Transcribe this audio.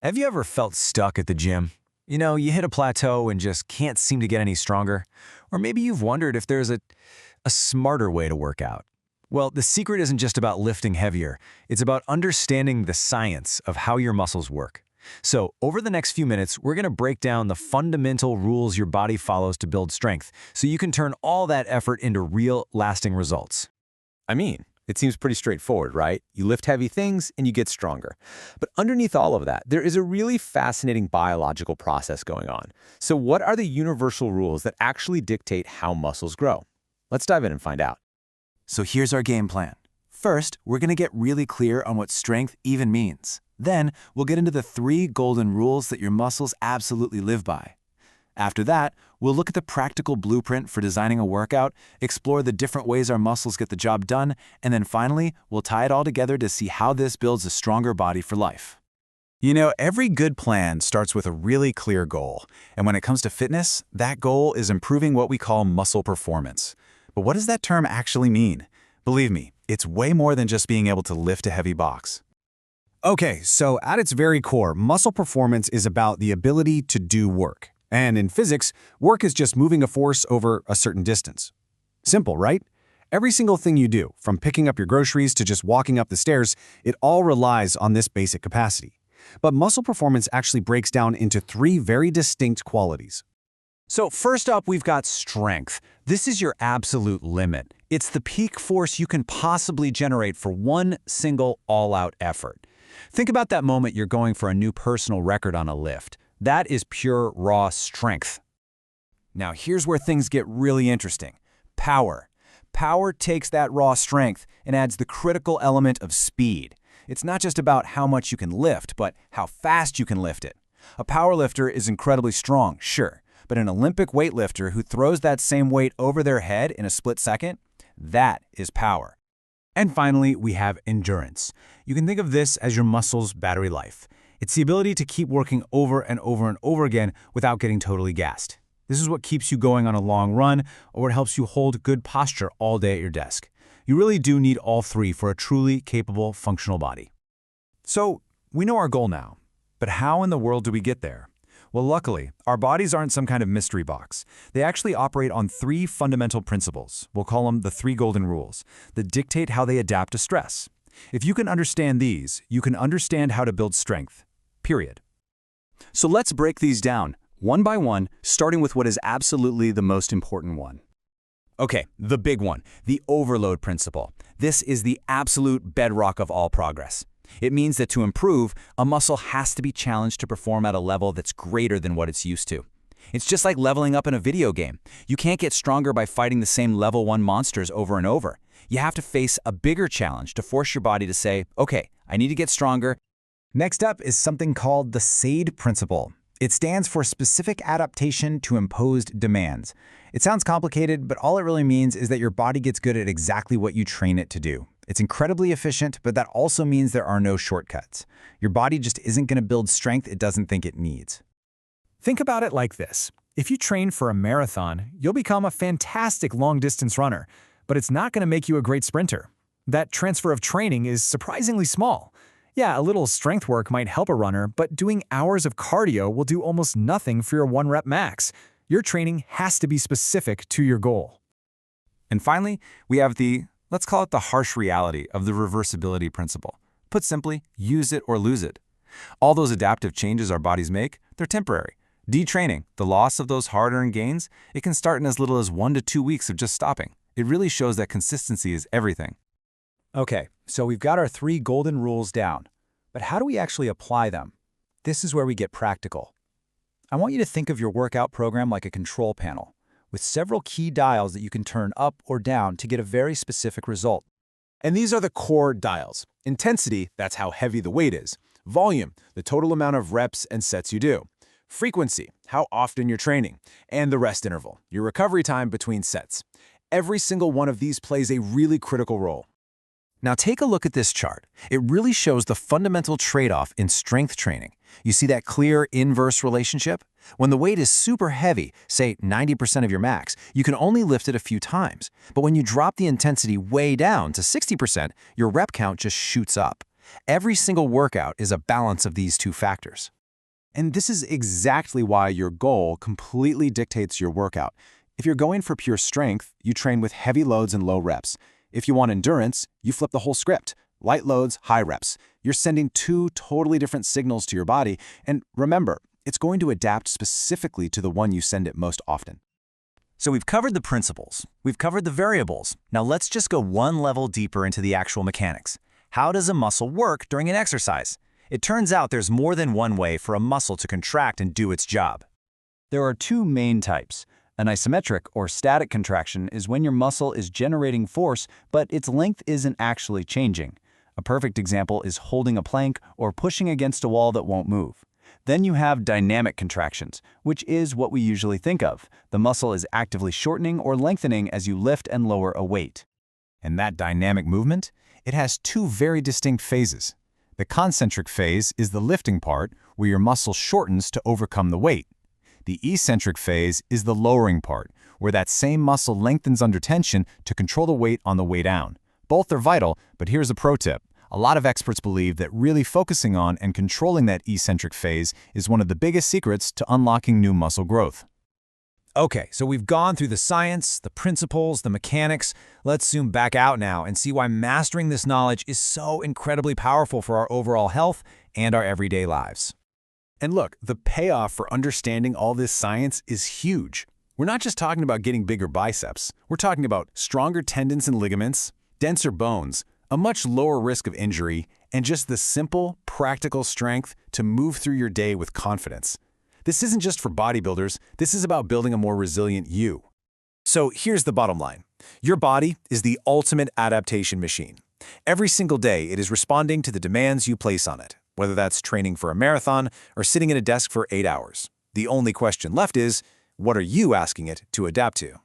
Have you ever felt stuck at the gym? You hit a plateau and just can't seem to get any stronger. Or maybe you've wondered if there's a smarter way to work out. Well, the secret isn't just about lifting heavier. It's about understanding the science of how your muscles work. So, over the next few minutes, we're going to break down the fundamental rules your body follows to build strength, so you can turn all that effort into real, lasting results. It seems pretty straightforward, right? You lift heavy things and you get stronger. But underneath all of that, there is a really fascinating biological process going on. So what are the universal rules that actually dictate how muscles grow? Let's dive in and find out. So here's our game plan. First, we're going to get really clear on what strength even means. Then, we'll get into the 3 golden rules that your muscles absolutely live by. After that, we'll look at the practical blueprint for designing a workout, explore the different ways our muscles get the job done, and then finally, we'll tie it all together to see how this builds a stronger body for life. Every good plan starts with a really clear goal. And when it comes to fitness, that goal is improving what we call muscle performance. But what does that term actually mean? Believe me, it's way more than just being able to lift a heavy box. Okay, so at its very core, muscle performance is about the ability to do work. And in physics, work is just moving a force over a certain distance. Simple, right? Every single thing you do, from picking up your groceries to just walking up the stairs, it all relies on this basic capacity. But muscle performance actually breaks down into 3 very distinct qualities. So first up, we've got strength. This is your absolute limit. It's the peak force you can possibly generate for one single all-out effort. Think about that moment you're going for a new personal record on a lift. That is pure, raw strength. Now, here's where things get really interesting. Power. Power takes that raw strength and adds the critical element of speed. It's not just about how much you can lift, but how fast you can lift it. A powerlifter is incredibly strong, sure, but an Olympic weightlifter who throws that same weight over their head in a split second, that is power. And finally, we have endurance. You can think of this as your muscles' battery life. It's the ability to keep working over and over and over again without getting totally gassed. This is what keeps you going on a long run, or it helps you hold good posture all day at your desk. You really do need all 3 for a truly capable, functional body. So, we know our goal now. But how in the world do we get there? Well, luckily, our bodies aren't some kind of mystery box. They actually operate on 3 fundamental principles, we'll call them the 3 golden rules, that dictate how they adapt to stress. If you can understand these, you can understand how to build strength. Period. So let's break these down, one by one, starting with what is absolutely the most important one. Okay, the big one, the overload principle. This is the absolute bedrock of all progress. It means that to improve, a muscle has to be challenged to perform at a level that's greater than what it's used to. It's just like leveling up in a video game. You can't get stronger by fighting the same level 1 monsters over and over. You have to face a bigger challenge to force your body to say, okay, I need to get stronger. Next up is something called the SAID principle. It stands for Specific Adaptation to Imposed Demands. It sounds complicated, but all it really means is that your body gets good at exactly what you train it to do. It's incredibly efficient, but that also means there are no shortcuts. Your body just isn't going to build strength it doesn't think it needs. Think about it like this. If you train for a marathon, you'll become a fantastic long-distance runner, but it's not going to make you a great sprinter. That transfer of training is surprisingly small. Yeah, a little strength work might help a runner, but doing hours of cardio will do almost nothing for your 1-rep max. Your training has to be specific to your goal. And finally, we have let's call it the harsh reality of the reversibility principle. Put simply, use it or lose it. All those adaptive changes our bodies make, they're temporary. Detraining, the loss of those hard-earned gains, it can start in as little as 1 to 2 weeks of just stopping. It really shows that consistency is everything. Okay, so we've got our 3 golden rules down. But how do we actually apply them? This is where we get practical. I want you to think of your workout program like a control panel, with several key dials that you can turn up or down to get a very specific result. And these are the core dials. Intensity, that's how heavy the weight is. Volume, the total amount of reps and sets you do. Frequency, how often you're training. And the rest interval, your recovery time between sets. Every single one of these plays a really critical role. Now take a look at this chart. It really shows the fundamental trade-off in strength training. You see that clear inverse relationship? When the weight is super heavy, say 90% of your max, you can only lift it a few times. But when you drop the intensity way down to 60%, your rep count just shoots up. Every single workout is a balance of these two factors. And this is exactly why your goal completely dictates your workout. If you're going for pure strength, you train with heavy loads and low reps. If you want endurance, you flip the whole script. Light loads, high reps. You're sending two totally different signals to your body, and remember, it's going to adapt specifically to the one you send it most often. So we've covered the principles, we've covered the variables. Now let's just go one level deeper into the actual mechanics. How does a muscle work during an exercise? It turns out there's more than one way for a muscle to contract and do its job. There are two main types. An isometric or static contraction is when your muscle is generating force, but its length isn't actually changing. A perfect example is holding a plank or pushing against a wall that won't move. Then you have dynamic contractions, which is what we usually think of. The muscle is actively shortening or lengthening as you lift and lower a weight. And that dynamic movement, it has two very distinct phases. The concentric phase is the lifting part, where your muscle shortens to overcome the weight. The eccentric phase is the lowering part, where that same muscle lengthens under tension to control the weight on the way down. Both are vital, but here's a pro tip. A lot of experts believe that really focusing on and controlling that eccentric phase is one of the biggest secrets to unlocking new muscle growth. Okay, so we've gone through the science, the principles, the mechanics. Let's zoom back out now and see why mastering this knowledge is so incredibly powerful for our overall health and our everyday lives. And look, the payoff for understanding all this science is huge. We're not just talking about getting bigger biceps. We're talking about stronger tendons and ligaments, denser bones, a much lower risk of injury, and just the simple, practical strength to move through your day with confidence. This isn't just for bodybuilders, this is about building a more resilient you. So here's the bottom line. Your body is the ultimate adaptation machine. Every single day, it is responding to the demands you place on it, whether that's training for a marathon or sitting at a desk for 8 hours. The only question left is, what are you asking it to adapt to?